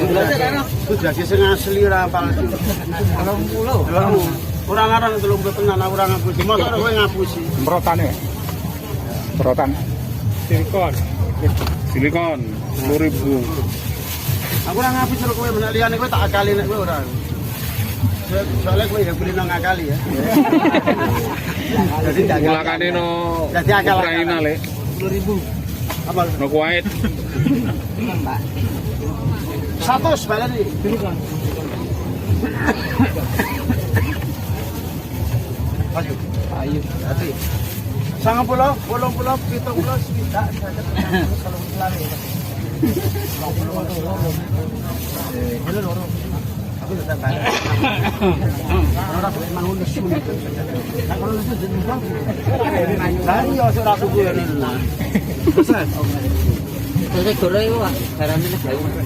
Itu jadi sing asli ora palsu. 30. Ora ngarang 30 tenan ora ngapusi. Mosok kowe ngapusi. Semprotane. Semprotan. Silikon 10.000. Aku ora ngapus karo kowe bener liyane kowe tak akali nek kowe ora. Soalnya kowe ya beli nang akali ya. Jadi Ulakane no Jadi akal Ukraina le. 10.000. Apa? No Kuwait. 100 baleni. Ayo. Ayo. Hati. 90, 80, 70, 60, kalau lari. Aku sudah bayar. Orang memang udah sulit. Kalau itu jadi dari ya ora tuku ini. Terus. Terus goreng wae, garamnya gawe.